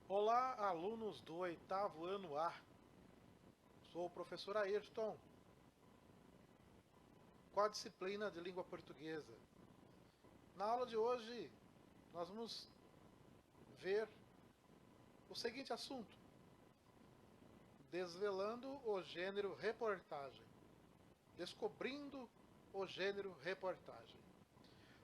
Olá, alunos do oitavo ano A. Sou o professor Ayrton. Qual a disciplina de língua portuguesa? Na aula de hoje, nós vamos ver o seguinte assunto: desvelando o gênero reportagem, descobrindo o gênero reportagem.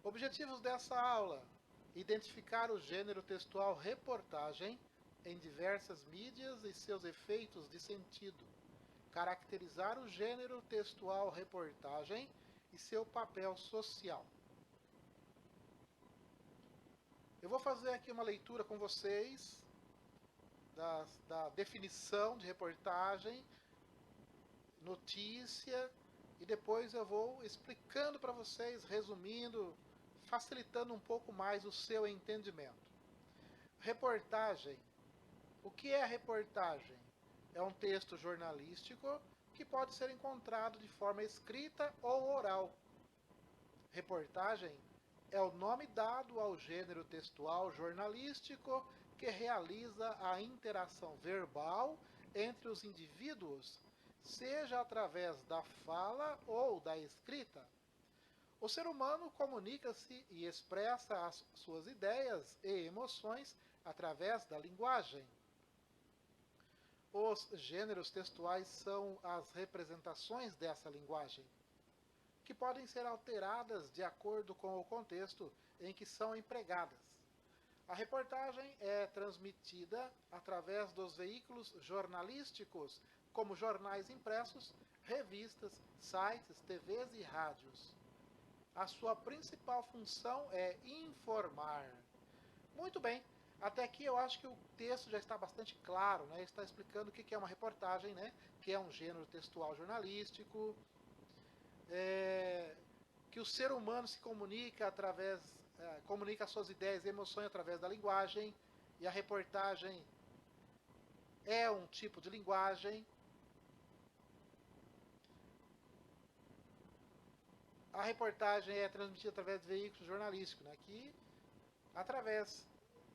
Objetivos dessa aula: identificar o gênero textual reportagem em diversas mídias e seus efeitos de sentido, caracterizar o gênero textual reportagem e seu papel social. Eu vou fazer aqui uma leitura com vocês da definição de reportagem, notícia, e depois eu vou explicando para vocês, resumindo, facilitando um pouco mais o seu entendimento. Reportagem. O que é reportagem? É um texto jornalístico que pode ser encontrado de forma escrita ou oral. Reportagem é o nome dado ao gênero textual jornalístico que realiza a interação verbal entre os indivíduos, seja através da fala ou da escrita. O ser humano comunica-se e expressa as suas ideias e emoções através da linguagem. Os gêneros textuais são as representações dessa linguagem, que podem ser alteradas de acordo com o contexto em que são empregadas. A reportagem é transmitida através dos veículos jornalísticos, como jornais impressos, revistas, sites, TVs e rádios. A sua principal função é informar. Muito bem, até aqui eu acho que o texto já está bastante claro, né? Está explicando o que é uma reportagem, né? Que é um gênero textual jornalístico, é, que o ser humano se comunica através, comunica suas ideias e emoções através da linguagem, e a reportagem é um tipo de linguagem. A reportagem é transmitida através de veículos jornalísticos, né, que através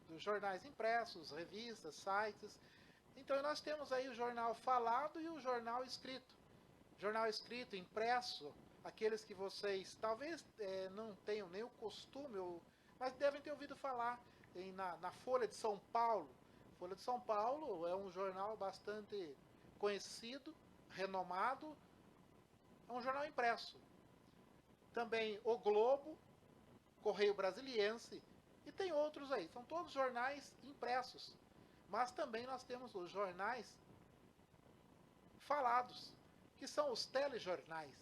dos jornais impressos, revistas, sites. Então nós temos aí o jornal falado e o jornal escrito. Jornal escrito, impresso, aqueles que vocês talvez não tenham nem o costume, mas devem ter ouvido falar na Folha de São Paulo. Folha de São Paulo é um jornal bastante conhecido, renomado, é um jornal impresso. Também o Globo, Correio Brasiliense, e tem outros aí. São todos jornais impressos. Mas também nós temos os jornais falados, que são os telejornais.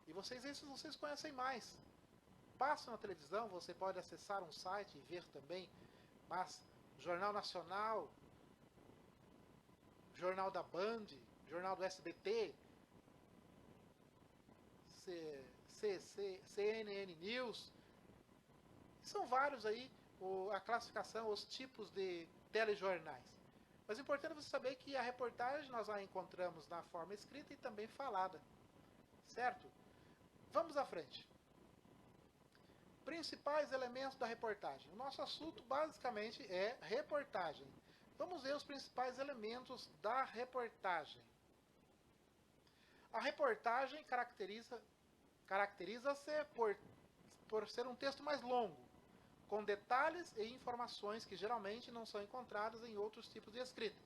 E esses vocês conhecem mais. Passam na televisão, você pode acessar um site e ver também. Mas Jornal Nacional, Jornal da Band, Jornal do SBT, CNN News, são vários aí a classificação, os tipos de telejornais. Mas é importante você saber que a reportagem nós a encontramos na forma escrita e também falada, certo? Vamos à frente. Principais elementos da reportagem. O nosso assunto basicamente é reportagem. Vamos ver os principais elementos da reportagem. A reportagem caracteriza-se por ser um texto mais longo, com detalhes e informações que geralmente não são encontradas em outros tipos de escrita.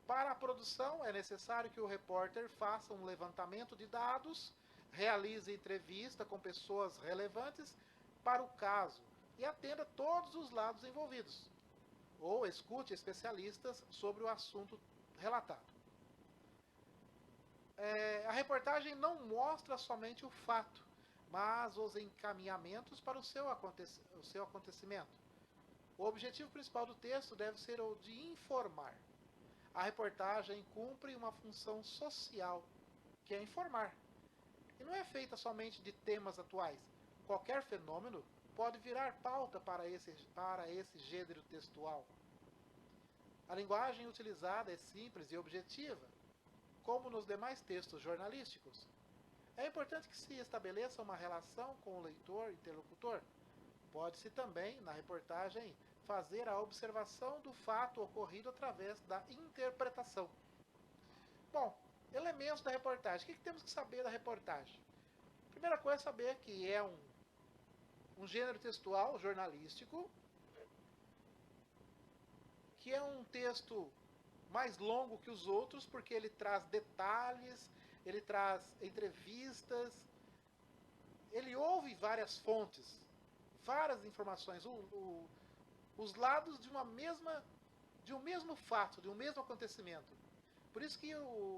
Para a produção, é necessário que o repórter faça um levantamento de dados, realize entrevista com pessoas relevantes para o caso e atenda todos os lados envolvidos, ou escute especialistas sobre o assunto relatado. A reportagem não mostra somente o fato, mas os encaminhamentos para o seu acontecimento. O objetivo principal do texto deve ser o de informar. A reportagem cumpre uma função social, que é informar. E não é feita somente de temas atuais. Qualquer fenômeno pode virar pauta para esse gênero textual. A linguagem utilizada é simples e objetiva, como nos demais textos jornalísticos. É importante que se estabeleça uma relação com o leitor interlocutor. Pode-se também, na reportagem, fazer a observação do fato ocorrido através da interpretação. Bom, elementos da reportagem. O que temos que saber da reportagem? Primeira coisa é saber que é um gênero textual jornalístico, que é um texto mais longo que os outros, porque ele traz detalhes, ele traz entrevistas, ele ouve várias fontes, várias informações, os lados de um mesmo fato, de um mesmo acontecimento. Por isso que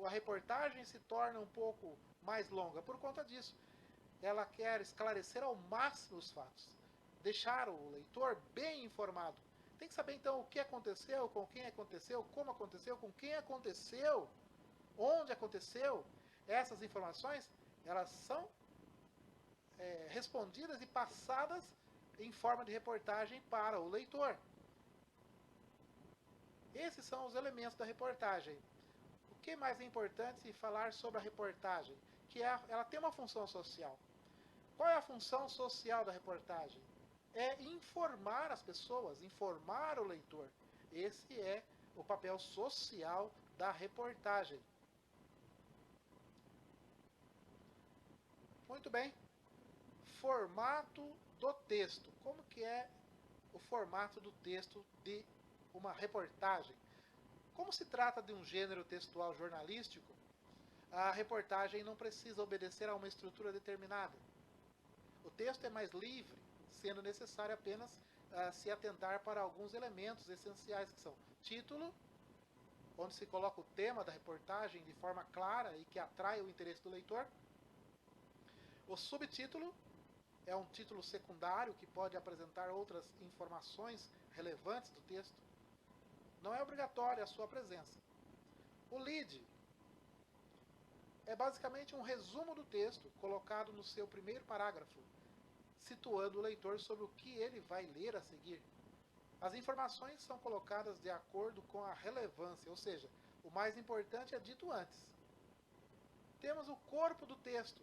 a reportagem se torna um pouco mais longa, por conta disso. Ela quer esclarecer ao máximo os fatos, deixar o leitor bem informado. Tem que saber então o que aconteceu, com quem aconteceu, como aconteceu, com quem aconteceu, onde aconteceu. Essas informações, elas são respondidas e passadas em forma de reportagem para o leitor. Esses são os elementos da reportagem. O que mais é importante falar sobre a reportagem? Que ela tem uma função social. Qual é a função social da reportagem? É informar as pessoas, informar o leitor. Esse é o papel social da reportagem. Muito bem. Formato do texto. Como que é o formato do texto de uma reportagem? Como se trata de um gênero textual jornalístico, a reportagem não precisa obedecer a uma estrutura determinada. O texto é mais livre, sendo necessário apenas se atentar para alguns elementos essenciais, que são título, onde se coloca o tema da reportagem de forma clara e que atrai o interesse do leitor. O subtítulo é um título secundário que pode apresentar outras informações relevantes do texto. Não é obrigatória a sua presença. O lead é basicamente um resumo do texto colocado no seu primeiro parágrafo, situando o leitor sobre o que ele vai ler a seguir. As informações são colocadas de acordo com a relevância, ou seja, o mais importante é dito antes. Temos o corpo do texto,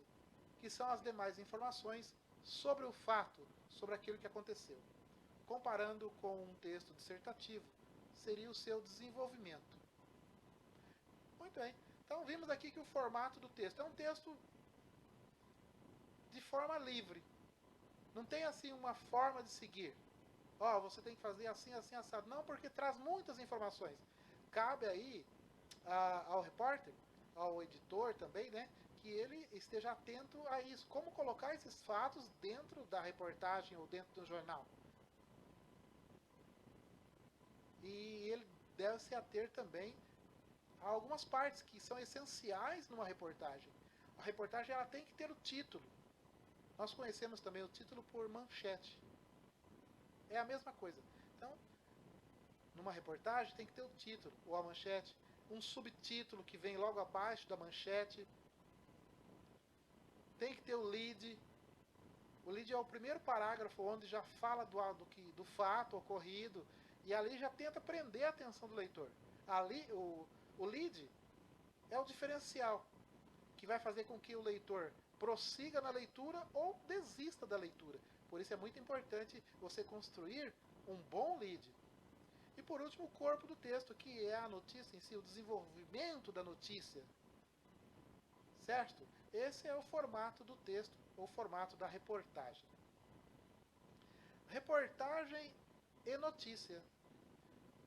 que são as demais informações sobre o fato, sobre aquilo que aconteceu. Comparando com um texto dissertativo, seria o seu desenvolvimento. Muito bem. Então vimos aqui que o formato do texto é um texto de forma livre. Não tem assim uma forma de seguir. Você tem que fazer assim, assim, assado. Não, porque traz muitas informações. Cabe aí ao repórter, ao editor também, né, que ele esteja atento a isso. Como colocar esses fatos dentro da reportagem ou dentro do jornal. E ele deve se ater também a algumas partes que são essenciais numa reportagem. A reportagem ela tem que ter o título. Nós conhecemos também o título por manchete. É a mesma coisa. Então, numa reportagem tem que ter o título ou a manchete, um subtítulo que vem logo abaixo da manchete. Tem que ter o lead. O lead é o primeiro parágrafo onde já fala do fato ocorrido e ali já tenta prender a atenção do leitor. Ali, o lead é o diferencial que vai fazer com que o leitor prossiga na leitura ou desista da leitura. Por isso é muito importante você construir um bom lead. E por último, o corpo do texto, que é a notícia em si, o desenvolvimento da notícia. Certo? Esse é o formato do texto, ou formato da reportagem. Reportagem e notícia.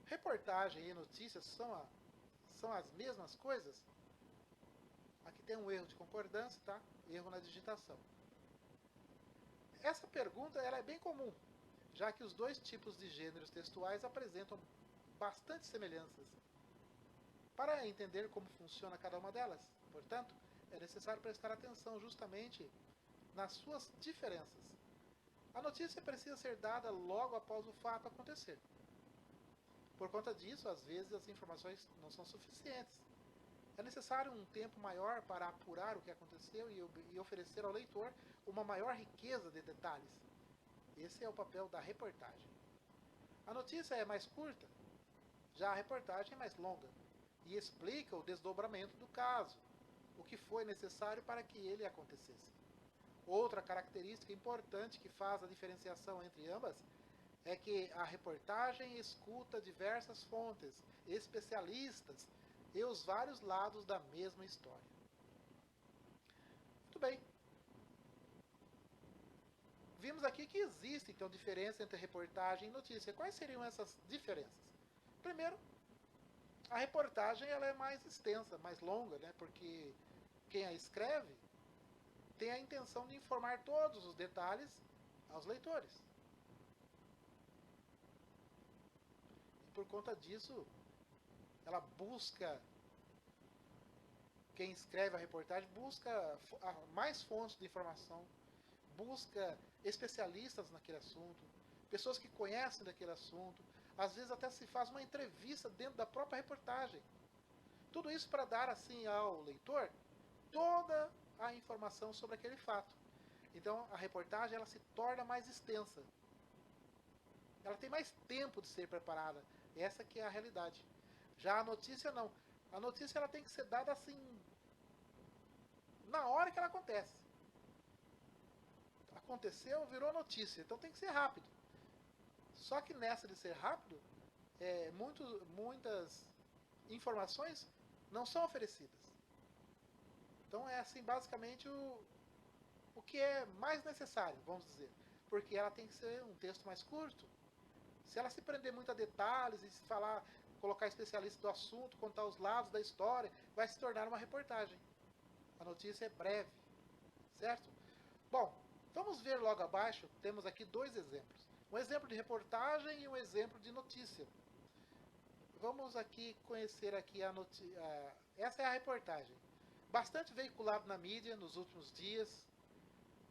Reportagem e notícia são as mesmas coisas? Aqui tem um erro de concordância, tá? Erro na digitação. Essa pergunta ela é bem comum, já que os dois tipos de gêneros textuais apresentam bastante semelhanças. Para entender como funciona cada uma delas, portanto, é necessário prestar atenção justamente nas suas diferenças. A notícia precisa ser dada logo após o fato acontecer. Por conta disso, às vezes as informações não são suficientes. É necessário um tempo maior para apurar o que aconteceu e oferecer ao leitor uma maior riqueza de detalhes. Esse é o papel da reportagem. A notícia é mais curta, já a reportagem é mais longa e explica o desdobramento do caso, o que foi necessário para que ele acontecesse. Outra característica importante que faz a diferenciação entre ambas é que a reportagem escuta diversas fontes, especialistas e os vários lados da mesma história. Muito bem. Vimos aqui que existe, então, diferença entre reportagem e notícia. Quais seriam essas diferenças? Primeiro, a reportagem ela é mais extensa, mais longa, né? Porque quem a escreve tem a intenção de informar todos os detalhes aos leitores. E por conta disso, ela busca, quem escreve a reportagem, busca mais fontes de informação, busca especialistas naquele assunto, pessoas que conhecem daquele assunto, às vezes até se faz uma entrevista dentro da própria reportagem. Tudo isso para dar assim ao leitor toda a informação sobre aquele fato. Então a reportagem ela se torna mais extensa. Ela tem mais tempo de ser preparada. Essa que é a realidade. Já a notícia não. A notícia ela tem que ser dada assim na hora que ela acontece. Aconteceu, virou notícia. Então tem que ser rápido. Só que nessa de ser rápido, muitas informações não são oferecidas. Então é assim basicamente o que é mais necessário, vamos dizer. Porque ela tem que ser um texto mais curto. Se ela se prender muito a detalhes e se falar, colocar especialista do assunto, contar os lados da história, vai se tornar uma reportagem. A notícia é breve, certo? Bom, vamos ver logo abaixo, temos aqui dois exemplos. Um exemplo de reportagem e um exemplo de notícia. Vamos aqui conhecer aqui a notícia. Essa é a reportagem. Bastante veiculado na mídia nos últimos dias.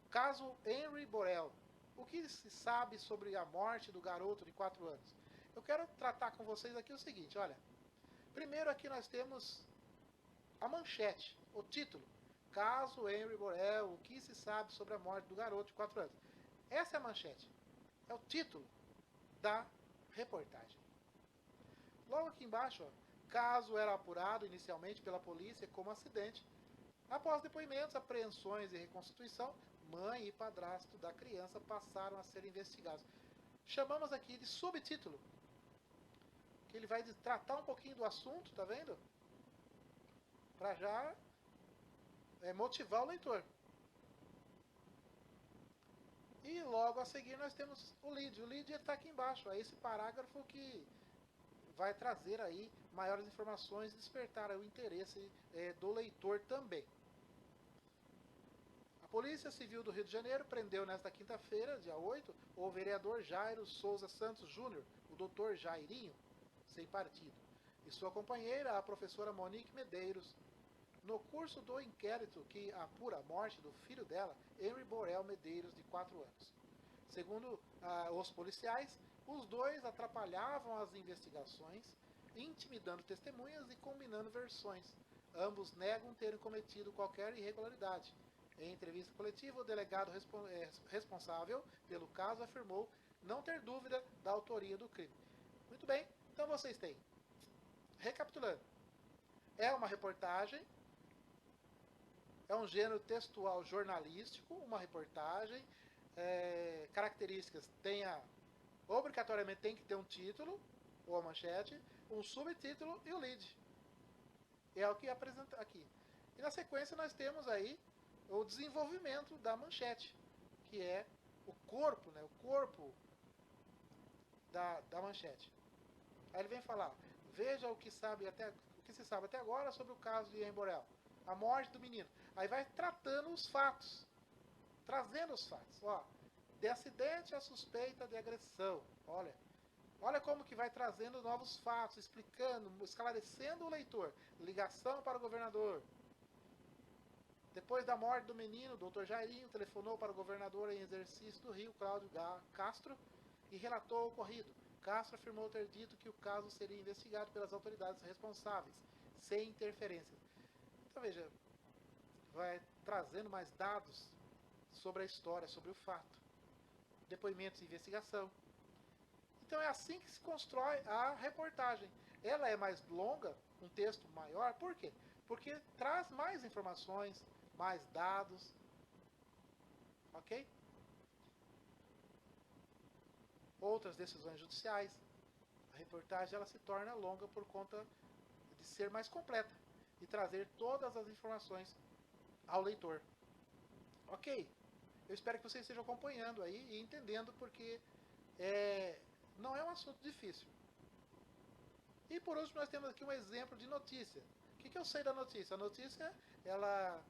Caso Henry Borel. O que se sabe sobre a morte do garoto de 4 anos? Eu quero tratar com vocês aqui o seguinte, olha. Primeiro aqui nós temos a manchete, o título. Caso Henry Borel, o que se sabe sobre a morte do garoto de 4 anos? Essa é a manchete. É o título da reportagem. Logo aqui embaixo, ó, caso era apurado inicialmente pela polícia como acidente. Após depoimentos, apreensões e reconstituição, mãe e padrasto da criança passaram a ser investigados. Chamamos aqui de subtítulo, que ele vai tratar um pouquinho do assunto, tá vendo? Para já motivar o leitor. E logo a seguir nós temos o lead. O lead está aqui embaixo, é esse parágrafo que vai trazer aí maiores informações e despertar o interesse do leitor também. A Polícia Civil do Rio de Janeiro prendeu nesta quinta-feira, dia 8, o vereador Jairo Souza Santos Júnior, o doutor Jairinho, sem partido, e sua companheira, a professora Monique Medeiros, no curso do inquérito que apura a morte do filho dela, Henry Borel Medeiros, de 4 anos. Segundo os policiais, os dois atrapalhavam as investigações, intimidando testemunhas e combinando versões. Ambos negam terem cometido qualquer irregularidade. Em entrevista coletiva, o delegado responsável pelo caso afirmou não ter dúvida da autoria do crime. Muito bem, então vocês têm. Recapitulando, é uma reportagem, é um gênero textual jornalístico, uma reportagem, características, obrigatoriamente tem que ter um título, ou a manchete, um subtítulo e o lead. É o que apresenta aqui. E na sequência nós temos aí o desenvolvimento da manchete, que é o corpo, né, o corpo da manchete. Aí ele vem falar, veja o que se sabe até agora sobre o caso de Henry Borel, a morte do menino. Aí vai tratando os fatos, trazendo os fatos. Ó, de acidente a suspeita de agressão. Olha como que vai trazendo novos fatos, explicando, esclarecendo o leitor. Ligação para o governador. Depois da morte do menino, o Dr. Jairinho telefonou para o governador em exercício do Rio, Cláudio Castro, e relatou o ocorrido. Castro afirmou ter dito que o caso seria investigado pelas autoridades responsáveis, sem interferências. Então veja, vai trazendo mais dados sobre a história, sobre o fato. Depoimentos de investigação. Então é assim que se constrói a reportagem. Ela é mais longa, um texto maior, por quê? Porque traz mais informações, mais dados. ok? Outras decisões judiciais, a reportagem ela se torna longa por conta de ser mais completa e trazer todas as informações ao leitor. Ok? Eu espero que vocês estejam acompanhando aí e entendendo porque não é um assunto difícil. E por último nós temos aqui um exemplo de notícia. O que eu sei da notícia? A notícia, ela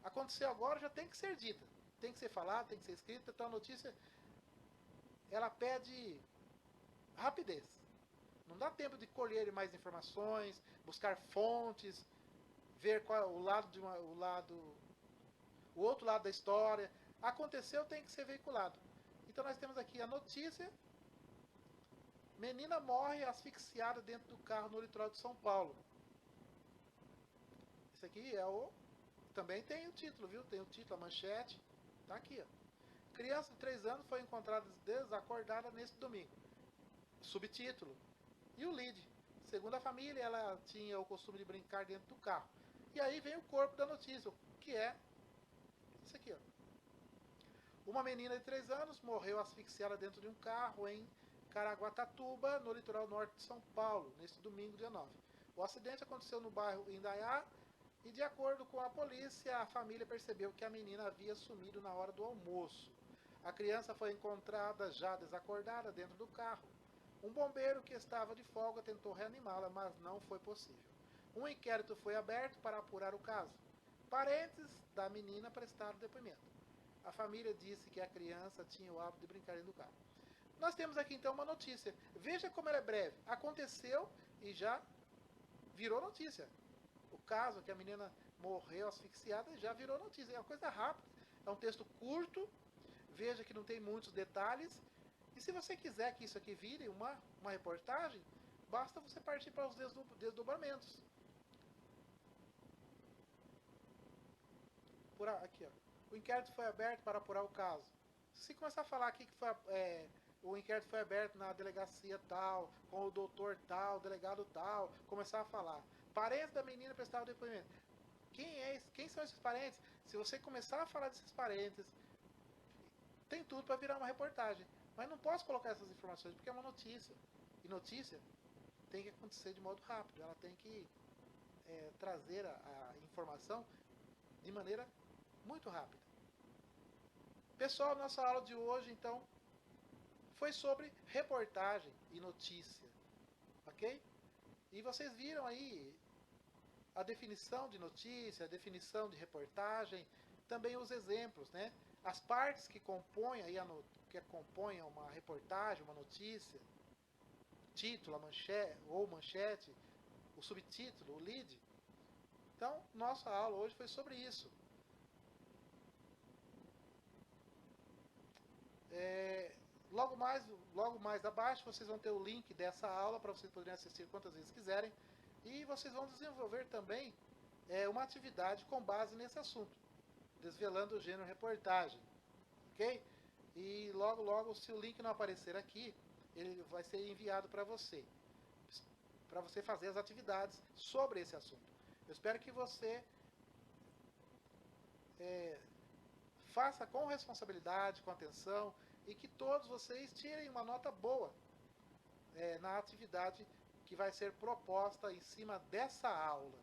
aconteceu agora, já tem que ser dita. Tem que ser falada, tem que ser escrita. Então a notícia, ela pede rapidez. Não dá tempo de colher mais informações, buscar fontes, ver qual é o outro lado da história. Aconteceu, tem que ser veiculado. Então nós temos aqui a notícia: menina morre asfixiada dentro do carro no litoral de São Paulo. Esse aqui é o... Também tem o título, viu? Tem o título, a manchete. Tá aqui, ó. Criança de 3 anos foi encontrada desacordada neste domingo. Subtítulo. E o lead. Segundo a família, ela tinha o costume de brincar dentro do carro. E aí vem o corpo da notícia, que é isso aqui, ó. Uma menina de 3 anos morreu asfixiada dentro de um carro em Caraguatatuba, no litoral norte de São Paulo, neste domingo, dia 9. O acidente aconteceu no bairro Indaiá e, de acordo com a polícia, a família percebeu que a menina havia sumido na hora do almoço. A criança foi encontrada já desacordada dentro do carro. Um bombeiro que estava de folga tentou reanimá-la, mas não foi possível. Um inquérito foi aberto para apurar o caso. Parentes da menina prestaram depoimento. A família disse que a criança tinha o hábito de brincar dentro do carro. Nós temos aqui então uma notícia. Veja como ela é breve. Aconteceu e já virou notícia. O caso que a menina morreu asfixiada já virou notícia. É uma coisa rápida. É um texto curto. Veja que não tem muitos detalhes. E se você quiser que isso aqui vire uma reportagem, basta você partir para os desdobramentos. Aqui, ó. O inquérito foi aberto para apurar o caso. Se começar a falar aqui que o inquérito foi aberto na delegacia tal, com o doutor tal, delegado tal, começar a falar. Parentes da menina prestaram depoimento. Quem são esses parentes? Se você começar a falar desses parentes, tem tudo para virar uma reportagem. Mas não posso colocar essas informações porque é uma notícia. E notícia tem que acontecer de modo rápido. Ela tem que trazer a informação de maneira muito rápida. Pessoal, nossa aula de hoje, então, foi sobre reportagem e notícia. Ok? E vocês viram aí a definição de notícia, a definição de reportagem, também os exemplos, né? As partes que compõem aí que compõem uma reportagem, uma notícia, título, a manchete, o subtítulo, o lead. Então, nossa aula hoje foi sobre isso. Logo mais abaixo vocês vão ter o link dessa aula para vocês poderem assistir quantas vezes quiserem. E vocês vão desenvolver também uma atividade com base nesse assunto, desvelando o gênero reportagem. Ok? E logo, se o link não aparecer aqui, ele vai ser enviado para você fazer as atividades sobre esse assunto. Eu espero que você faça com responsabilidade, com atenção, e que todos vocês tirem uma nota boa na atividade que vai ser proposta em cima dessa aula.